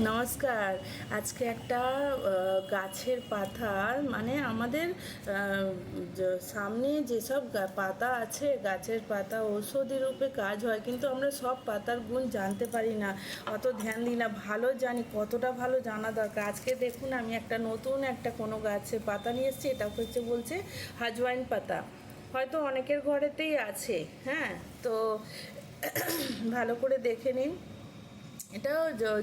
নমস্কার। আজকে একটা গাছের পাতার মানে আমাদের সামনে যেসব পাতা আছে, গাছের পাতা ঔষধি রূপে কাজ হয়, কিন্তু আমরা সব পাতার গুণ জানতে পারি না, অত ধ্যান দিই না। ভালো জানি, কতটা ভালো জানা দরকার। আজকে দেখুন, আমি নতুন কোনো গাছের পাতা নিয়ে এসেছি। এটা বলছে হাজওয়াইন পাতা। হয়তো অনেকের ঘরেতেই আছে। হ্যাঁ, তো ভালো করে দেখে নিন। এটা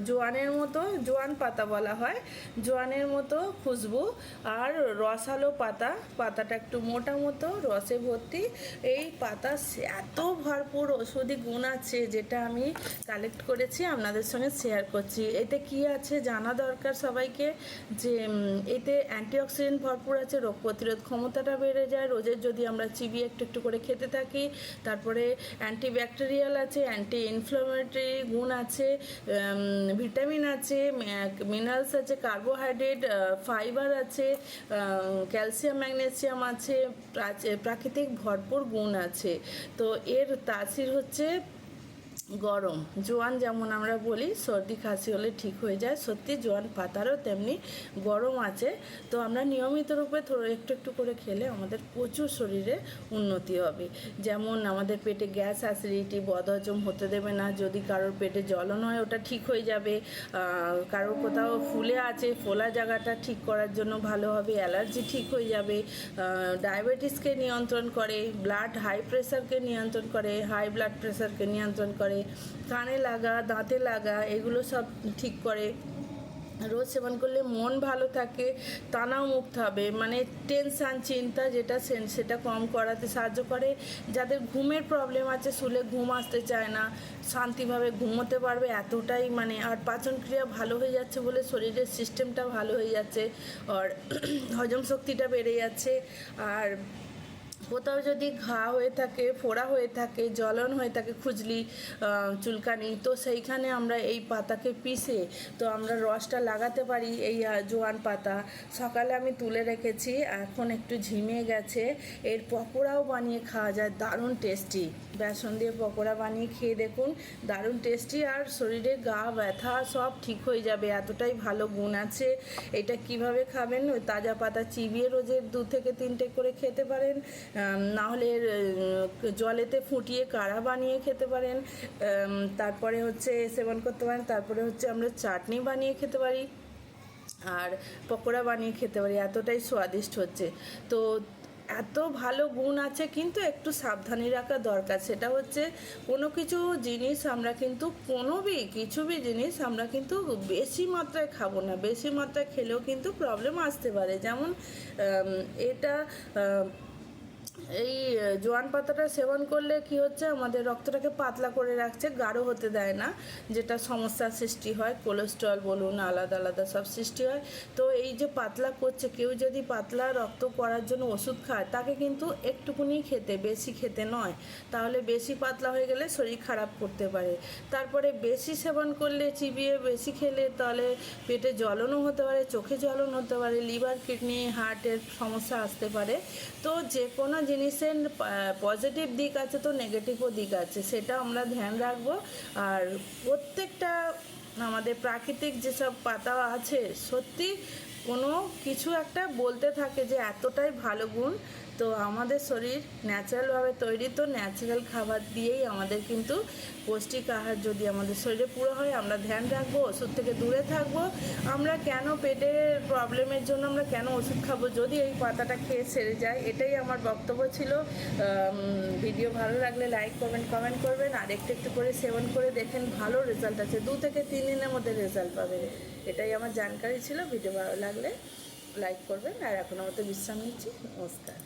জোয়ানের মতো, জোয়ান পাতা বলা হয়, জোয়ানের মতো খুশবু আর রসালো পাতা। পাতাটা একটু মোটা মতো, রসে ভর্তি। এই পাতা এত ভরপুর ওষুধি গুণ আছে, যেটা আমি কালেক্ট করেছি আপনাদের সঙ্গে শেয়ার করছি। এতে কি আছে জানা দরকার সবাইকে, যে এতে অ্যান্টিঅক্সিডেন্ট ভরপুর আছে, রোগ প্রতিরোধ ক্ষমতাটা বেড়ে যায় রোজের যদি আমরা চিবিয়ে একটু একটু করে খেতে থাকি। তারপরে অ্যান্টিব্যাকটেরিয়াল আছে, অ্যান্টি ইনফ্লামেটরি গুণ আছে, ভিটামিন আছে, মিনারেলস আছে, কার্বোহাইড্রেট, ফাইবার আছে, ক্যালসিয়াম ম্যাগনেসিয়াম আছে, প্রাকৃতিক ভরপুর গুণ আছে। তো এর তাসির হচ্ছে গরম। জোয়ান যেমন আমরা বলি সর্দি কাশি হলে ঠিক হয়ে যায়, সত্যি জোয়ান পাতারও তেমনি গরম আছে। তো আমরা নিয়মিত রূপে একটু একটু করে খেলে আমাদের প্রচুর শরীরে উন্নতি হবে। যেমন আমাদের পেটে গ্যাস, অ্যাসিডিটি, বদহজম হতে দেবে না। যদি কারোর পেটে জ্বলন হয়, ওটা ঠিক হয়ে যাবে। কারোর কোথাও ফুলে আছে, ফোলা জায়গাটা ঠিক করার জন্য ভালো হবে। অ্যালার্জি ঠিক হয়ে যাবে। ডায়াবেটিসকে নিয়ন্ত্রণ করে, ব্লাড হাই প্রেশারকে নিয়ন্ত্রণ করে, হাই ব্লাড প্রেশারকে নিয়ন্ত্রণ করে, কানে লাগা, দাঁতে লাগা, এগুলো সব ঠিক করে। রোজ সেবন করলে মন ভালো থাকে, তনাও মুক্ত হবে, মানে টেনশান, চিন্তা যেটা সেটা কম করাতে সাহায্য করে। যাদের ঘুমের প্রবলেম আছে, শুলে ঘুম আসতে চায় না, শান্তিভাবে ঘুমোতে পারবে, এতটাই আর পাচনক্রিয়া ভালো হয়ে যাচ্ছে বলে শরীরের সিস্টেমটা ভালো হয়ে যাচ্ছে, আর হজম শক্তিটা বেড়ে যাচ্ছে। আর কোথাও যদি ঘা হয়ে থাকে, ফোড়া হয়ে থাকে, জ্বলন হয়ে থাকে, খুজলি, চুলকানি, তো সেইখানে আমরা এই পাতাকে পিষে তো আমরা রসটা লাগাতে পারি। এই জোয়ান পাতা সকালে আমি তুলে রেখেছি, এখন একটু ঝিমিয়ে গেছে। এর পকোড়াও বানিয়ে খাওয়া যায়, দারুণ টেস্টি। বেসন দিয়ে পকোড়া বানিয়ে খেয়ে দেখুন, দারুণ টেস্টি। আর শরীরে গা ব্যথা সব ঠিক হয়ে যাবে, এতটাই ভালো গুণ আছে। এটা কিভাবে খাবেন? ওই তাজা পাতা চিবিয়ে রোজের 2 থেকে 3টে করে খেতে পারেন, নাহলে জলেতে ফুটিয়ে কাঢ়া বানিয়ে খেতে পারেন। তারপরে সেবন করতে পারেন। তারপরে আমরা চাটনি বানিয়ে খেতে পারি আর পকোড়া বানিয়ে খেতে পারি, এতটাই স্বাদিষ্ট হচ্ছে। তো এত ভালো গুণ আছে, কিন্তু একটু সাবধানী রাখা দরকার। সেটা হচ্ছে কোনো কিছু জিনিস আমরা কিন্তু কিছু জিনিস আমরা কিন্তু বেশি মাত্রায় খাবো না। বেশি মাত্রায় খেলেও কিন্তু প্রবলেম আসতে পারে। যেমন এটা এই জোয়ান পাতাটা সেবন করলে কি হচ্ছে, আমাদের রক্তটাকে পাতলা করে রাখছে, গাঢ় হতে দেয় না, যেটা সমস্যার সৃষ্টি হয়, কোলেস্ট্রল বলুন, আলাদা আলাদা সব সৃষ্টি হয়। তো এই যে পাতলা করছে, কেউ যদি পাতলা রক্ত করার জন্য ওষুধ খায়, তাকে কিন্তু একটুকুনি খেতে, বেশি খেতে নয়, তাহলে বেশি পাতলা হয়ে গেলে শরীর খারাপ করতে পারে। তারপরে বেশি সেবন করলে, চিবিয়ে বেশি খেলে, তাহলে পেটে জ্বলনও হতে পারে, চোখে জ্বলন হতে পারে, লিভার, কিডনি, হার্টের সমস্যা আসতে পারে। তো যে কোনো জিনিসের পজিটিভ দিক আছে, তো নেগেটিভও দিক আছে, সেটা আমরা ধ্যান রাখবো। আর প্রত্যেকটা আমাদের প্রাকৃতিক যেসব পাতা আছে, সত্যি কোনো কিছু একটা বলতে থাকে যে এতটাই ভালো গুণ। তো আমাদের শরীর ন্যাচারালভাবে তৈরি, তো ন্যাচারাল খাবার দিয়েই আমাদের কিন্তু পৌষ্টিক আহার যদি আমাদের শরীরে পুরো হয়, আমরা ধ্যান রাখবো, ওষুধ থেকে দূরে থাকবো। আমরা কেন পেটের প্রবলেমের জন্য আমরা কেন ওষুধ খাবো, যদি এই পাতাটা খেয়ে সেরে যায়? এটাই আমার বক্তব্য ছিল। ভিডিও ভালো লাগলে লাইক করবেন, কমেন্ট করবেন, আর একটু একটু করে সেবন করে দেখেন, ভালো রেজাল্ট আছে। 2 থেকে 3 দিনের মধ্যে রেজাল্ট পাবেন। এটাই আমার জানকারি ছিল। ভিডিও ভালো লাগলে লাইক করবেন, আর এখনো মতো বিশ্রাম নিচ্ছি। নমস্কার।